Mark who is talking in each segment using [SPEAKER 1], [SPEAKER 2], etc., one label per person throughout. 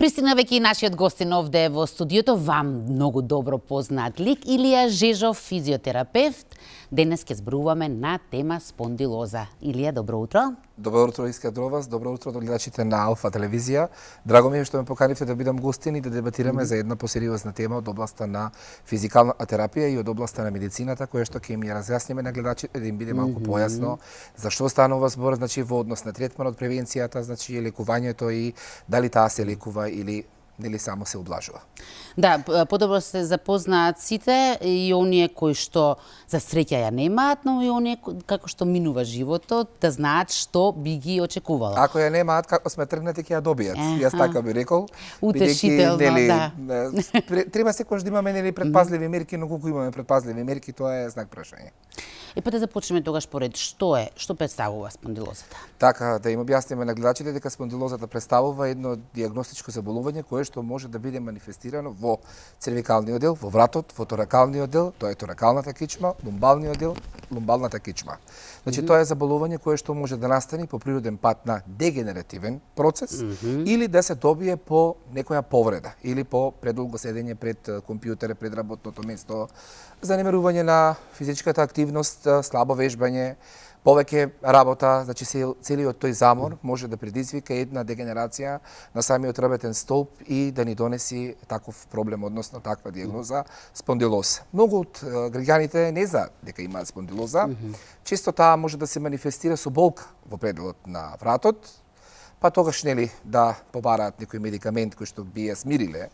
[SPEAKER 1] Пристигна веќе и нашиот гостин овде во студиото, вам многу добро познат лик, Илија Жежов, физиотерапевт. Денес ќе зборуваме на тема спондилоза. Илија, добро утро.
[SPEAKER 2] Добро утро, Искра, до вас. Добро утро до гледачите на Алфа телевизија. Драго ми е што ме поканивте да бидам гостин и да дебатираме за една посериозна тема од областа на физикална терапија и од областа на медицината, која што ќе им ја разјасниме на гледачите да им биде малку појасно зашто станува збор, значи во однос на третманот, превенцијата, значи лекувањето и дали таа се лекува или нели само се облажува.
[SPEAKER 1] Да, подобро се запознаат сите и оние кои што за среќа ја немаат, но и оние како што минува животот, да знаат што би ги очекувало.
[SPEAKER 2] Ако ја немаат, како сме тргнати ќе ја добијат. Јас така би рекол.
[SPEAKER 1] Утешително, да.
[SPEAKER 2] Треба секогаш да имаме нели предпазливи мерки, но колку имаме предпазливи мерки, тоа е знак прашање.
[SPEAKER 1] Па да започнеме тогаш поред што представува спондилозата?
[SPEAKER 2] Така, да им објасниме на гледачите дека спондилозата представува едно дијагностичко заболување кое што може да биде манифестирано во цервикалниот дел, во вратот, во торакалниот дел, тоа е торакалната кичма, лумбалниот дел, лумбалната кичма. Значи тоа е заболување кое што може да настане по природен пат на дегенеративен процес или да се добие по некоја повреда или по предолго седење пред компјутер, пред работното место, занемарување на физичката активност, слабо вежбање, повеќе работа, значи целиот тој замор може да предизвика една дегенерација на самиот работен столб и да ни донеси таков проблем, односно таква дијагноза спондилоз. Многу од граѓаните не знаат дека имаат спондилоза. Често таа може да се манифестира со болка во пределот на вратот, па тогаш нели да побараат некој медикамент кој што би ја смириле.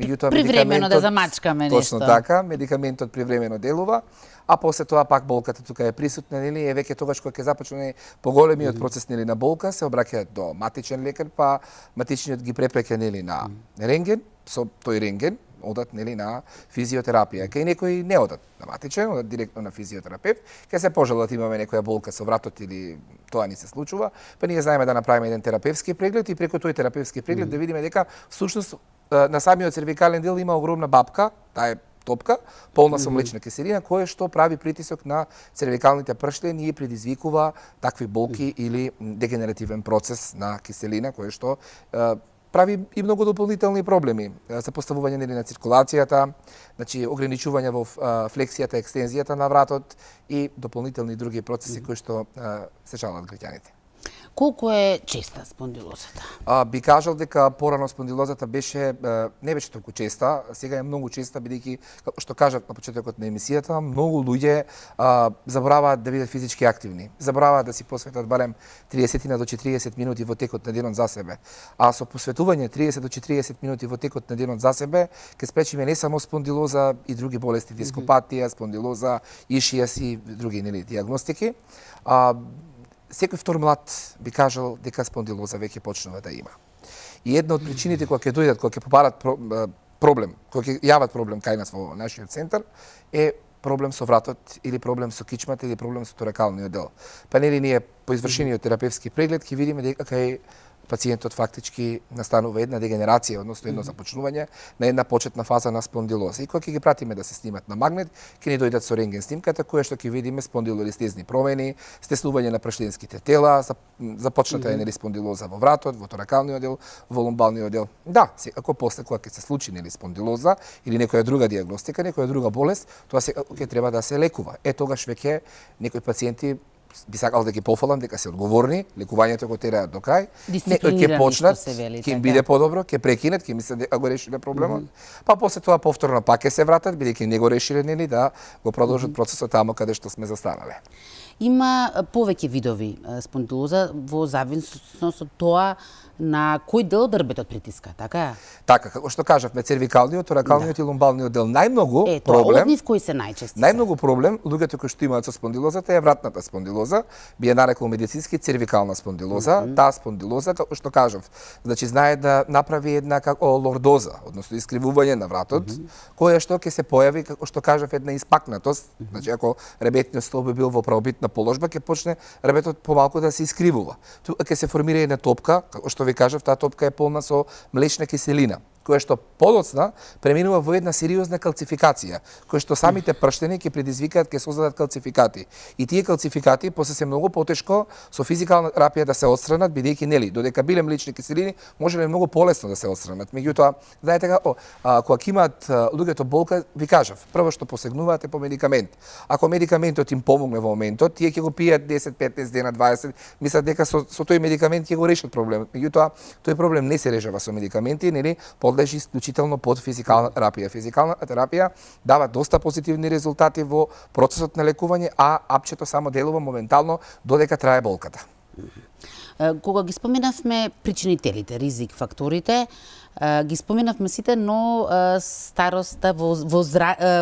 [SPEAKER 2] Меѓутоа
[SPEAKER 1] привремено да замачкаме нешто.
[SPEAKER 2] Точно така, медикаментот привремено делува, а после тоа пак болката тука е присутна, нели, е веќе тогаш кога ќе започне поголемиот процес нели на болка, се обраќаат до матичен лекар, па матичниот ги препреќа нели на рентген, со тој рентген одат нели на физиотерапија. Кај некои не одат на матичен, одат директно на физиотерапевт. Ке се пожелат имаме некоја болка со вратот или тоа ни се случува, па ние знаеме да направиме еден терапевски преглед и преку тој терапевски преглед да видиме дека всушност на самиот цервикален дел има огромна бабка, таа е топка, полна со млечна киселина, која што прави притисок на цервикалните пршлени и предизвикува такви болки или дегенеративен процес на киселина, која што прави и многу дополнителни проблеми за поставување нели на циркулацијата, значи ограничување во флексијата, екстензијата на вратот и дополнителни други процеси кои што се жалат граѓаните.
[SPEAKER 1] Колку е честа спондилозата?
[SPEAKER 2] Би кажал дека порано спондилозата не беше толку честа, сега е многу честа бидејќи како што кажав на почетокот на емисијата, многу луѓе забораваат да бидат физички активни. Забораваат да си посветат барем 30 до 40 минути во текот на денот за себе. А со посветување 30 до 40 минути во текот на денот за себе ќе спречиме не само спондилоза и други болести, дископатија, спондилоза, ишијас и други нели дијагностики. Секој втор млад би кажал дека спондилоза веќе почнува да има. И една од причините кога ќе дојдат, кога ќе побарат проблем, кога ќе јават проблем кај нас во нашиот центар, е проблем со вратот или проблем со кичмата или проблем со торакалниот дел. Па нели ние по извршениот терапевски преглед ќе видиме дека кај пациентот фактички настанува една дегенерација, односно едно започнување на една почетна фаза на спондилоза. И кога ќе ги пратиме да се снимат на магнет, ќе ни дојдат со рентген снимката, која што ќе видиме спондилолистезни промени, стеснување на прашленските тела, започната е нели спондилоза во вратот, во торакалниот дел, во лумбалниот дел. Да, ако после кога ќе се случи нели спондилоза или некоја друга дијагностика, некоја друга болест, тоа ќе треба да се лекува. Тогаш веќе некои пациенти би сакал да ги пофалам дека се одговорни, лекувањето го тераат до крај, ќе почнат, ќе им биде подобро, ќе прекинат, ќе мислат дека го решиле проблемот, па после тоа повторно пак ќе се вратат, бидејќи не го решиле нели да го продолжат процесот таму каде што сме застанале.
[SPEAKER 1] Има повеќе видови спондилоза во зависност од тоа на кој дел од дрбетот притиска, така?
[SPEAKER 2] Така, како што кажавме, цервикалниот, торакалниот и лумбалниот дел најмногу проблем.
[SPEAKER 1] Од нив кои се најчести?
[SPEAKER 2] Најмногу проблем луѓето кои што имаат со спондилозата е вратната спондилоза, би ја нарекол медицински цервикална спондилоза. Таа спондилоза, како што кажав, значи знае да направи една како лордоза, односно искривување на вратот, која што ќе се појави, како што кажав, една испакнатост. Значи ако ребетниот столб би бил во правобитна положба, ќе почне ребетот помалку да се искривува. Тука ќе се формира една топка, како што ви кажав, таа топка е полна со млечна киселина, која што подоцна преминува во една сериозна калцификација, која што самите прштени ќе предизвикаат, ќе создадат калцификати. И тие калцификати после се многу потешко со физикална терапија да се отстранат, бидејќи нели додека биле млечни киселини можеле многу полесно да се отстранат. Меѓутоа, знаете како, кога имаат луѓето болка, ви кажав, прво што посегнуваате по медикамент. Ако медикаментот им помогне во моментот, тие ќе го пијат 10, 15 дена, 20, мислат дека со тој медикамент ќе го решат проблемот. Меѓутоа, тој проблем не се решава со медикаменти, нели, подлежи исклучително под физикална терапија. Физикалната терапија дава доста позитивни резултати во процесот на лекување, а апчето само делува моментално додека трае болката.
[SPEAKER 1] Кога ги споменавме причинителите, ризик факторите, ги споменавме сите, но староста,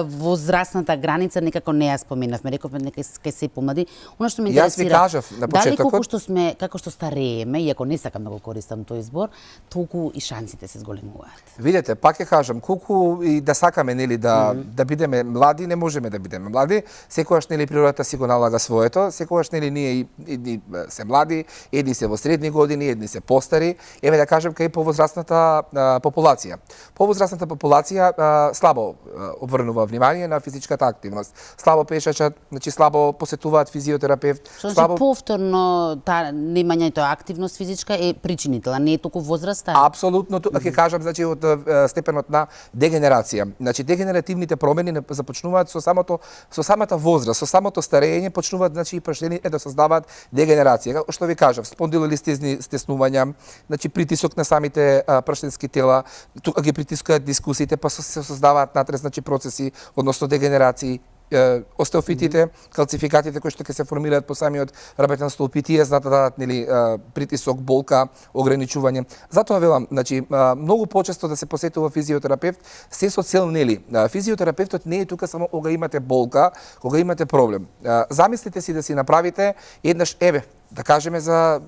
[SPEAKER 1] возрастната граница некако не ја споменавме. Рековме нека ќе се помлади. Оно што ме интересира,
[SPEAKER 2] Јас ви кажав на почетокот,
[SPEAKER 1] дали како што старееме, иако не сакам да го користам тој збор, толку и шансите се зголемуваат.
[SPEAKER 2] Видете, пак ќе кажам, колку и да сакаме нели да бидеме млади, не можеме да бидеме млади. Секогаш нели природата си го налага своето, секогаш нели ние едни се млади, едни се во средни години, едни се постари. Еве да кажам кај повозрастната популација. Повозрастната популација слабо обрнува внимание на физичката активност. Слабо пешачат, значи слабо посетуваат физиотерапевт.
[SPEAKER 1] Слабо повторно немањето активност физичка е причинител, а не е толку возраста.
[SPEAKER 2] Апсолутно, ќе кажам значи од степенот на дегенерација. Значи дегенеративните промени започнуваат со самата возраст, со самото старење почнуваат значи и прштените да создаваат дегенерација. Како што ви кажав, спондилолистезни стеснувања, значи притисок на самите прштенски тела, тука ги притискаат дискусиите, па се создаваат натре значи процеси, односно дегенерации, остеофитите, калцификатите кои што ќе се формираат по самиот рабетен столб и тие знаат да дадат нели притисок, болка, ограничување. Затоа велам, значи многу почесто да се посетува физиотерапевт се со цел нели физиотерапевтот не е тука само кога имате болка, кога имате проблем. Замислите си да си направите еднаш да кажеме за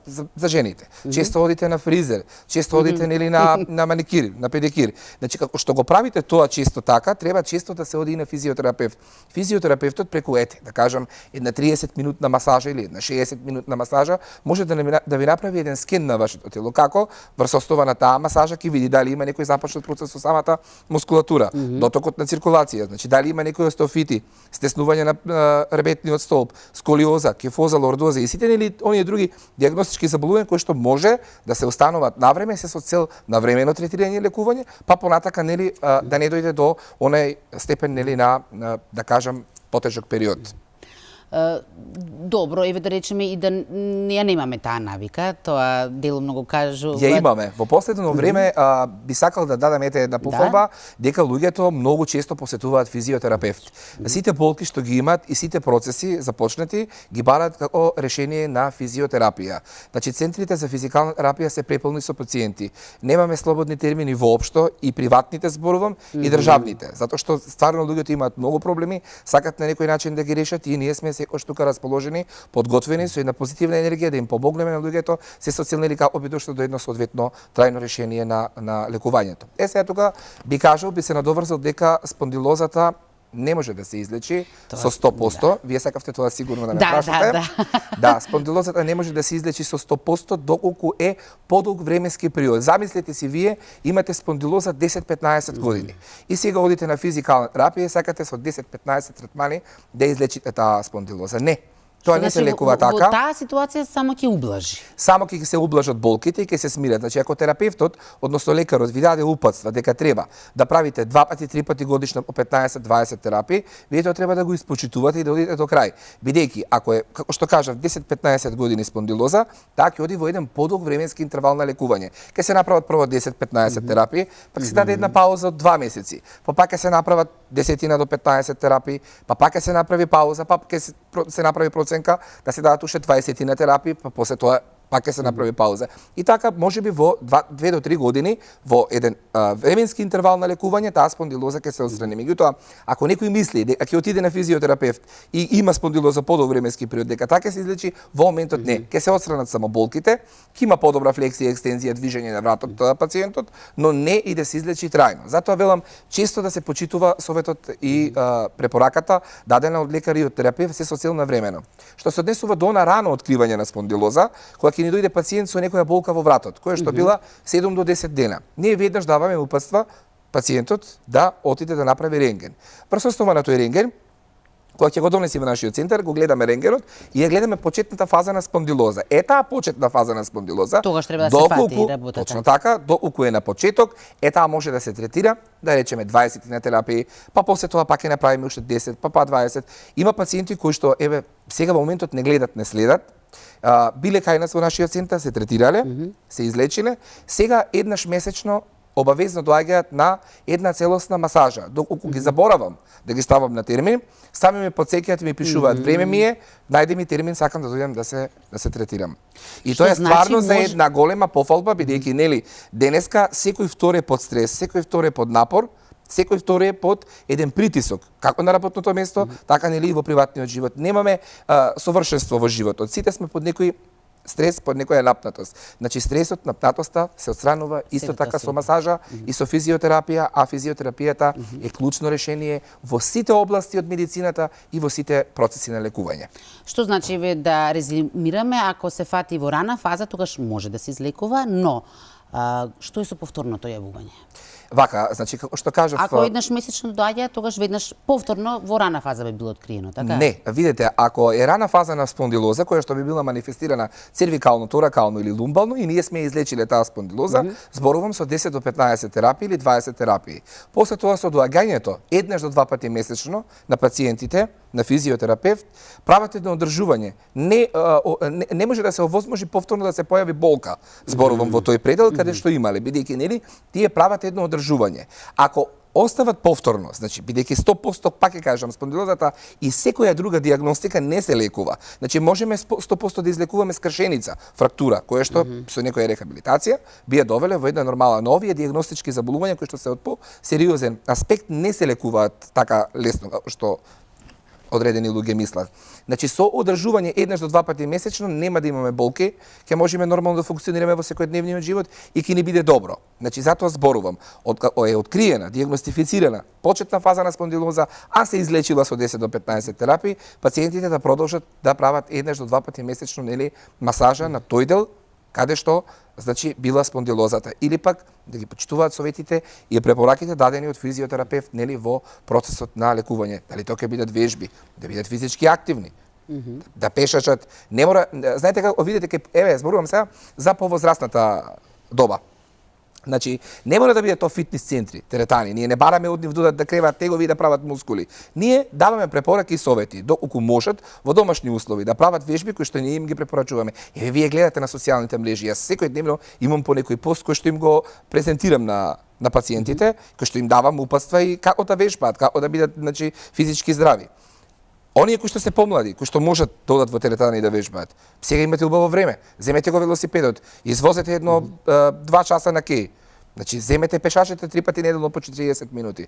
[SPEAKER 2] жените. Често одите на фризер, често одите нели на маникир, на педикир. Значи како што го правите тоа често така, треба често да се оди и на физиотерапевт. Физиотерапевтот преку да кажам една 30 минутна масажа или една 60 минутна масажа може да ви направи еден скен на вашето тело. Како врз основа на таа масажа ќе види дали има некој започнат процес со самата мускулатура, дотокот на циркулација, значи дали има некои остеофити, стеснување на ребетниот столб, сколиоза, кифоза, лордоза и сите нели оние други дијагностички заболувања кои што може да се остануваат навреме се со цел навремено третирање и лекување, па понатака нели да не дојде до онај степен нели на да кажам потежок период.
[SPEAKER 1] Добро, еве да речеме и да ја немаме таа навика, тоа делумно го кажува.
[SPEAKER 2] Ја имаме. Во последно време би сакал да дадам една пофалба дека луѓето многу често посетуваат физиотерапевт. Сите болки што ги имаат и сите процеси започнати ги бараат како решение на физиотерапија. Значи центрите за физикална терапија се преполни со пациенти. Немаме слободни термини воопшто и приватните зборувам и државните, затоа што стварно луѓето имаат многу проблеми, сакат на некој начин да ги решат и ние сме секој тука расположени, подготвени со една позитивна енергија да им помогнеме на луѓето, се со цел нели како би дошло до едно соодветно трајно решение на лекувањето. Сега тука би кажал, би се надоврзал дека спондилозата не може да се излечи со 100%. Вие сакавте тоа сигурно да ме прашате. Да, спондилозата не може да се излечи со 100% доколку е подолг временски период. Замислете си вие имате спондилоза 10-15 години. И сега одите на физикална терапија и сакате со 10-15 третмани да излечите таа спондилоза. Не. Тоа не се лекува така.
[SPEAKER 1] Во таа ситуација само ќе ублажи.
[SPEAKER 2] Само ќе се ублажат болките и ќе се смират. Значи ако терапевтот, односно лекарот ви даде упатства дека треба да правите 2 пати, 3 пати годишно по 15-20 терапии, вие тоа треба да го испочитувате и да одите до крај. Бидејќи ако е, како што кажав, 10-15 години спондилоза, таа ќе оди во еден подолг временски интервал на лекување. Ќе се направат прво 10-15 терапии, па ќе се даде една пауза од 2 месеци. Па пак ќе се направат 10 до 15 терапии, па пак ќе се направи пауза, па ќе се направи проценка да се дадат уште 20 на терапии, па после тоа пак ќе се направи пауза. И така, можеби во 2 до 3 години, во еден временски интервал на лекување, таа спондилоза ќе се отстрани. Меѓутоа, ако некој мисли дека ќе отиде на физиотерапевт и има спондилоза подолг временски период, дека така ќе се излечи, во моментот не. Ќе се отстранат само болките, ќе има подобра флексија, екстензија, движење на вратот на пациентот, но не и да се излечи трајно. Затоа велам често да се почитува советот и препораката дадена од лекари и од терапевт се со цел на времено. Што се однесува до на рано откривање на спондилоза, кога ќе ни дојде пациент со некоја болка во вратот, која што била 7 до 10 дена. Ние веднаш даваме упатства пациентот да отиде да направи рентген. Врз основа на тој рентген, кога ќе го донеси во нашиот центар, го гледаме рентгенот и ја гледаме почетната фаза на спондилоза. Таа почетна фаза на спондилоза,
[SPEAKER 1] тогаш треба да се фати работата.
[SPEAKER 2] Точно така, доколку е на почеток, таа може да се третира, да речеме 20 на терапии, па после тоа пак ќе направиме уште 10, па 20. Има пациенти кои што сега во моментот не гледат, не следат, биле кај нас во нашиот центар, се третирале, се излечиле, сега еднаш месечно обавезно доаѓаат на една целосна масажа. Доколку ги заборавам да ги ставам на термин, сами ме потсеќаат и ми пишуваат време ми е, најде ми термин, сакам да дојдам да се третирам. И тоа е стварно за една голема пофалба, бидејќи нели денеска секој втор е под стрес, секој втор е под напор, секој втор е под еден притисок, како на работното место, така нели и во приватниот живот. Немаме совршенство во животот. Сите сме под некој стрес, под некоја напнатост. Значи стресот, напнатоста се отстранува исто така со масажа и со физиотерапија, а физиотерапијата е клучно решение во сите области од медицината и во сите процеси на лекување.
[SPEAKER 1] Што значи да резимираме, ако се фати во рана фаза, тогаш може да се излекува, но што е со повторното јавување?
[SPEAKER 2] Вака, значи како што кажав,
[SPEAKER 1] ако еднаш месечно доаѓа, тогаш веднаш повторно во рана фаза би било откриено, така?
[SPEAKER 2] Не, видете, ако е рана фаза на спондилоза која што би била манифестирана цервикално, торакално или лумбално и ние сме излечиле таа спондилоза, зборувам со 10 до 15 терапии или 20 терапии. После тоа со доаѓањето еднаш до 2 пати месечно на пациентите, на физиотерапевт, прават едно одржување. Не може да се овозможи повторно да се појави болка. Зборувам во тој предел каде што имале, бидејќи нели тие прават едно одржување. Ако остават повторно, значи бидејќи 100% пак ќе кажам спондилозата и секоја друга дијагностика не се лекува. Значи можеме 100% да излекуваме скршеница, фрактура, која што со некоја рехабилитација би ја довеле во една нормална, но овие дијагностички заболувања кои што се од по-сериозен аспект не се лекуваат така лесно што одредени луѓе мислат. Значи со одржување еднаш до 2 пати месечно нема да имаме болки, ќе можеме нормално да функционираме во секојдневниот живот и ќе ни биде добро. Значи затоа зборувам, е откриена, дијагностифицирана почетна фаза на спондилоза, а се излечила со 10 до 15 терапии, пациентите да продолжат да прават еднаш до 2 пати месечно нели масажа на тој дел каде што значи била спондилозата или пак да ги почитуваат советите и препораките дадени од физиотерапевт нели во процесот на лекување. Дали тоа ќе бидат вежби, да бидат физички активни, да пешачат, не мора, знаете како видите зборувам сега за повозрастната доба. Значи, не мора да биде тоа фитнес центри, теретани. Ние не бараме од нив да креваат тегови и да прават мускули. Ние даваме препораки и совети, доколку можат во домашни услови да прават вежби кои што ние им ги препорачуваме. Вие гледате на социјалните мрежи, јас секојдневно имам по некој пост кој што им го презентирам на пациентите, кој што им давам упатства и како да вежбаат, како да бидат значи физички здрави. Оние кои што се помлади, кои што можат да одат во теретани и да вежбаат, сега имате убаво време. Земете го велосипедот, извозете едно 2 часа на кеј. Значи, земете пешачите 3 пати неделно по 40 минути.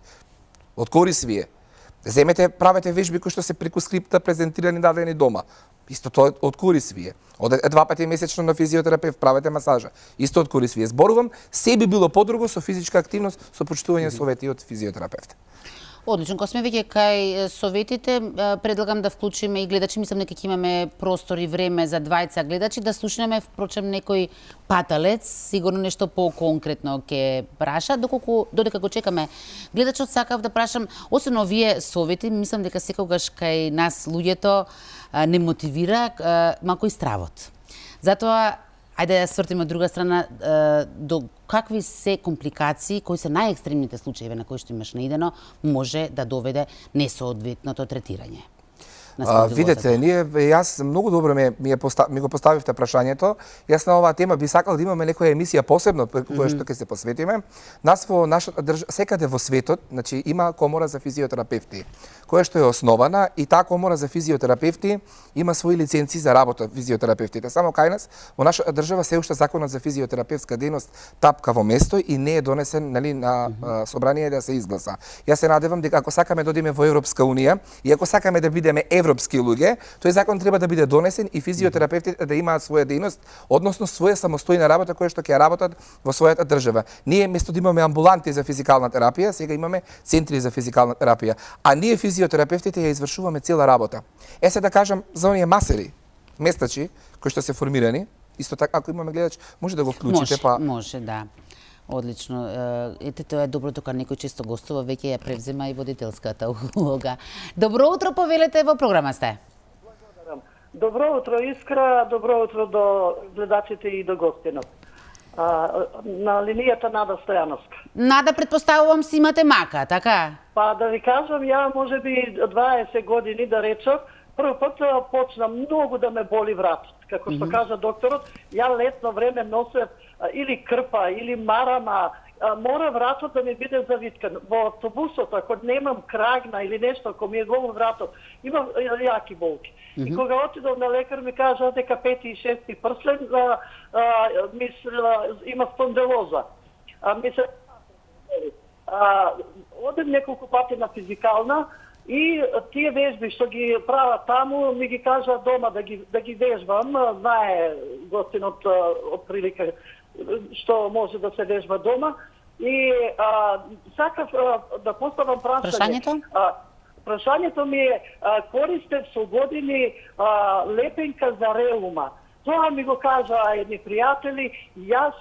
[SPEAKER 2] Од корис вие. Земете, правете вежби кои што се преку скрипта презентирани дадени дома. Исто тоа од корис вие. Одете 2 пати месечно на физиотерапевт, правете масажа. Исто од корис вие. Зборувам, се би било подруго со физичка активност, со почитување совети од физиотерапевт.
[SPEAKER 1] Одлично, кога сме веќе кај советите, предлагам да вклучиме и гледачи, мислам дека ќе имаме простор и време за двајца гледачи, да слушнеме впрочем некој паталец, сигурно нешто по-конкретно ќе праша, додека го чекаме гледачот, сакав да прашам, освен овие совети, мислам дека секогаш кај нас луѓето не мотивира малку и стравот. Затоа, ајде да свртиме од друга страна, до какви се компликации, кои се најекстремните случаи на кои што имаш наидено, може да доведе несоодветното третирање.
[SPEAKER 2] Видете, јас многу добро ми го поставивте прашањето. Јас на оваа тема би сакал да имаме некоја емисија посебно која што ќе се посветиме. Нас во нашата секаде во светот, значи има комора за физиотерапевти, која што е основана и таа комора за физиотерапевти има своји лиценци за работа физиотерапевтите. Само кај нас во нашата држава се уште законот за физиотерапевтска дејност тапка во место и не е донесен нели на собрание да се изгласа. Јас се надевам дека ако сакаме да одиме во Европска унија и ако сакаме да бидеме европски луѓе, тој закон треба да биде донесен и физиотерапевтите да имаат своја дејност, односно своја самостојна работа која што ќе работат во својата држава. Ние место да имаме амбуланти за физикална терапија, сега имаме центри за физикална терапија, а ние физиотерапевтите ја извршуваме цела работа. Се да кажам за оние масери, местачи кои што се формирани, исто така, ако имаме гледач, може да го вклучите, па...
[SPEAKER 1] Може, да. Одлично. Ете, тоа е добро, тока некој често гостува, веќе ја превзема и водителската улога. Добро утро, повелете, во програма сте.
[SPEAKER 3] Добро утро, Искра, добро утро до гледачите и до гостинот. На линијата Нада Стојановска.
[SPEAKER 1] Нада, предпоставувам си имате мака, така?
[SPEAKER 3] Па да ви кажам, ја може би 20 години да речам, прв пат почна многу да ме боли вратот. Како што кажа докторот, ја летно време носев или крпа, или марама, мора вратот да ми биде завиткан. Во автобусот, ако немам крагна или нешто, ако ми е голо вратот, имам јаки болки. И кога отидов на лекар ми кажа дека 5 и 6 прслен има спондилоза. Одем неколку пати на физикална и тие вежби што ги прават таму ми ги кажа дома да ги вежбам, знае гостинот од прилика што може да се вежба дома. И сакав да поставам прашање. Прашањето ми е, користев со години лепенка за реума. Тоа ми го кажа едни пријатели, јас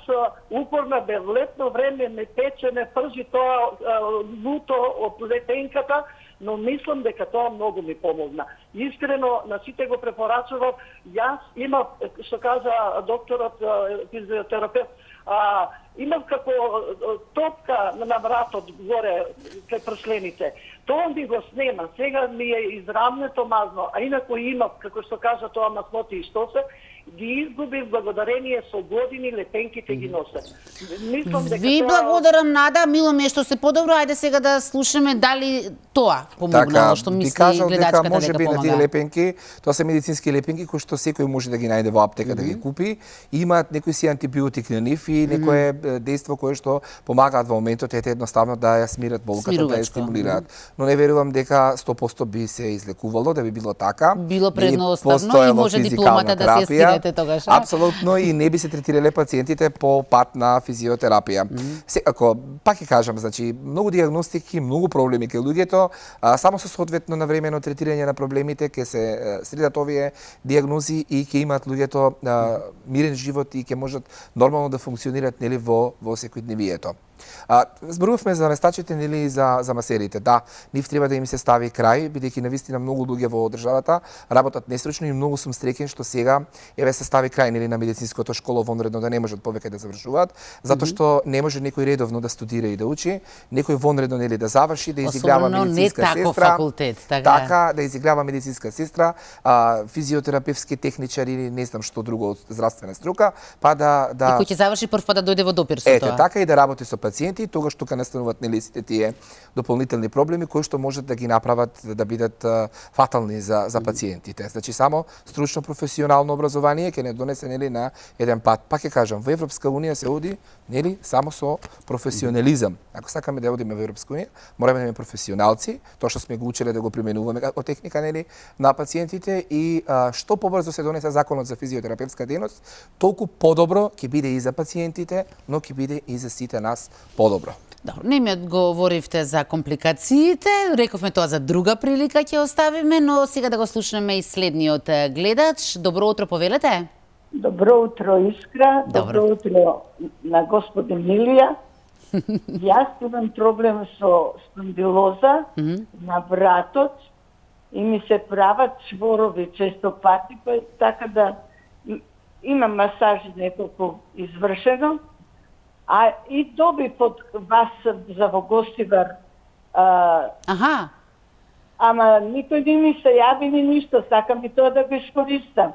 [SPEAKER 3] упорно бе летно време ме пече, ме пржи тоа луто од лепенката, но мислам дека тоа многу ми помогна. Искрено, на сите го препорачував, јас имав, што кажа докторот, физиотерапевт, имав како топка на вратот горе кај пршлените. Тоа ми го снема. Сега ми е израмнето мазно, а инако имав, како што кажа тоа маслоти и што се, ги изгубив благодарение со години, лепенките ги носе. Мислам дека
[SPEAKER 1] Ви благодарам, Нада, мило ми е што се подобро. Ајде сега да слушаме дали тоа помогнало, што мисли гледачката дека
[SPEAKER 2] може би на тие
[SPEAKER 1] помага.
[SPEAKER 2] лепенки, тоа се медицински лепенки кои што секој може да ги најде во аптека да ги купи, и имаат некој си антибиотик на нив и некое дејство кое што помагаат во моментот ете едноставно да ја смират болката, да ја стимулираат. Но не верувам дека 100% би се излекувало, да би било така.
[SPEAKER 1] Било предноставно и може дипломата да се ја скинете тогаш.
[SPEAKER 2] Апсолутно, и не би се третирале пациентите по пат на физиотерапија. Секако, пак ќе кажам, значи многу дијагностики, многу проблеми кај луѓето, само со соодветно навремено третирање на проблемите ќе се средат овие дијагнози и ќе имаат луѓето мирен живот и ќе можат нормално да функционираат нели во секојдневието. Зборувавме за местачите нели за масерите. Да, нив треба да им се стави крај, бидејќи навистина многу луѓе во државата работат нестручно и многу сум среќен што сега еве се стави крај нели на медицинското школа вонредно да не можат повеќе да завршуваат, затоа што не може некој редовно да студира и да учи, некој вонредно нели да заврши, да изиграва медицинска сестра.
[SPEAKER 1] Факултет,
[SPEAKER 2] така, да изиграва медицинска сестра, физиотерапевски техничар или не знам што друго од здравствена струка, па да
[SPEAKER 1] И кој ќе заврши прв пат да дојде во допир со
[SPEAKER 2] ете,
[SPEAKER 1] тоа.
[SPEAKER 2] така и да работи со пациенти, тогаш тука настануваат нели сите тие дополнителни проблеми кои што можат да ги направат да бидат фатални за пациентите. Значи само стручно професионално образование ќе не донесе нели на еден пат. Пак ќе кажам, во Европска унија се оди нели само со професионализам. Ако сакаме да одиме во Европска унија, мораме да имаме професионалци, тоа што сме го учеле да го применуваме како техника нели на пациентите и што побрзо се донесе законот за физиотерапевска дејност, толку подобро ќе биде и за пациентите, но ќе биде и за сите нас подобро.
[SPEAKER 1] Добро, не ми одговоривте за компликациите, рековме тоа за друга прилика ќе оставиме, но сега да го слушнеме и следниот гледач. Добро утро, повелете.
[SPEAKER 4] Добро утро, Искра. Добро утро на господин Милија. Јас имам проблем со спондилоза на вратот и ми се прават чворови често пати, па така да имам масажи неколку извршено. А и доби под вас за во Гостивар.
[SPEAKER 1] Аха.
[SPEAKER 4] Ама никој не ми се јави ни ништо, сакам и тоа да го искористам.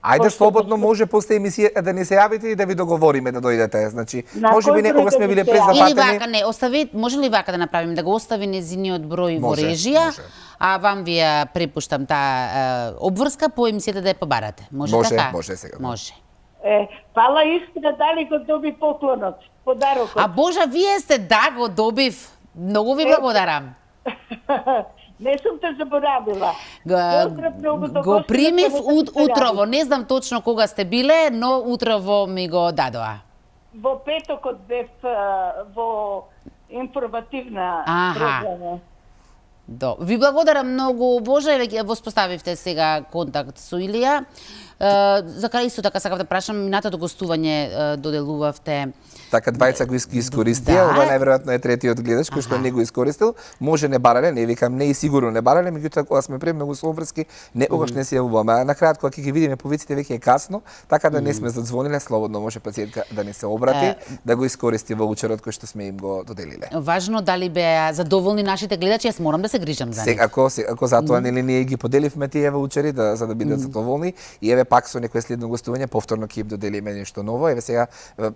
[SPEAKER 2] Ајде слободно може после емисија да не се јавите и да ви договориме да дојдете. Значи, може би некога сме биле
[SPEAKER 1] Или
[SPEAKER 2] презапатени.
[SPEAKER 1] вака, не, остави, може ли вака да направиме, да го остави незиниот број во
[SPEAKER 2] Може,
[SPEAKER 1] режија,
[SPEAKER 2] може.
[SPEAKER 1] а вам ви ја препуштам таа обврска по емисијата да ја побарате. Може така?
[SPEAKER 2] Може сега.
[SPEAKER 1] Може.
[SPEAKER 4] Фала Искра, дали го доби поклонот, подарокот?
[SPEAKER 1] А Божа, вие сте, да, го добив. Многу ви благодарам.
[SPEAKER 4] Не сум те заборавила.
[SPEAKER 1] Го примив утрово. Не знам точно кога сте биле, но утрово ми го дадоа.
[SPEAKER 4] Во петокот бев во информативна програма.
[SPEAKER 1] Ви благодарам многу, Боже, веќе воспоставивте сега контакт со Илија. За крај исто така сакав да прашам, минатото гостување доделувавте.
[SPEAKER 2] Така двајца го искористија, ова најверојатно е третиот гледач кој што не го искористил. Може не барале, не викам не и сигурно не барале, меѓутоа кога сме премногу соврски, некогаш не се јавуваме. А на крајот кога ќе ги видиме повиците веќе е касно, така да не сме задзвониле, слободно може пациентка да не се обрати, да го искористи ваучерот кој што сме им го доделиле.
[SPEAKER 1] Важно дали беа задоволни нашите гледачи, јас морам да се грижам за нив.
[SPEAKER 2] Ако затоа нели ние ги поделивме тие ваучери за да бидат задоволни и еве пак со некое следно гостување повторно ќе им доделиме нешто ново. Еве сега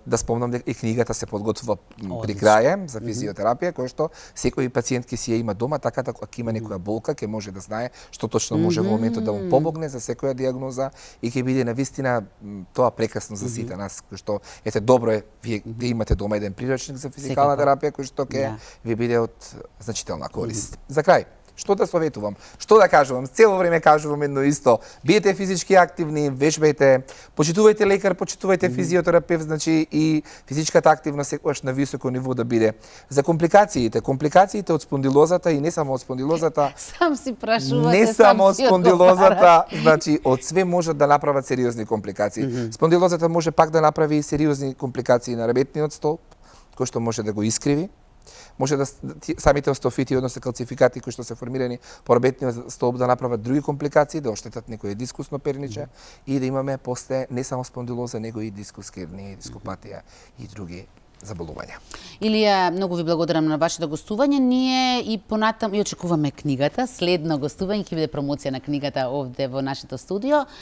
[SPEAKER 2] да спомнам дека и книгата се подготвува при крај за физиотерапија, кој што секој пациент ќе си ја има дома, така да ако има некоја болка ќе може да знае што точно може во моментот да му помогне за секоја дијагноза и ќе биде навистина тоа прекрасно за сите нас, кој што ете добро е вие да имате дома еден приручник за физикална терапија кој што ќе ви биде од значителна корист. За крај, што да советувам? Што да кажувам? Цело време кажувам едно исто. Бидете физички активни, вежбајте, почитувајте лекар, почитувајте физиотерапевт, значи и физичката активност секогаш на високо ниво да биде. За компликациите од спондилозата и не само од спондилозата.
[SPEAKER 1] Сам си прашувате,
[SPEAKER 2] не само од спондилозата, значи од све можат да направат сериозни компликации. Спондилозата може пак да направи сериозни компликации на ребетниот столб, кој што може да го искриви. Може да самите остеофити, односно калцификати кои што се формирани по ребетниот столб да направат други компликации, да оштетат некој дискусно перниче и да имаме после не само спондилоза, него и дискус хернија, дископатија и други заболувања.
[SPEAKER 1] Илија, многу ви благодарам на вашето гостување. Ние и понатам и очекуваме книгата. Следно гостување ќе биде промоција на книгата овде во нашето студио.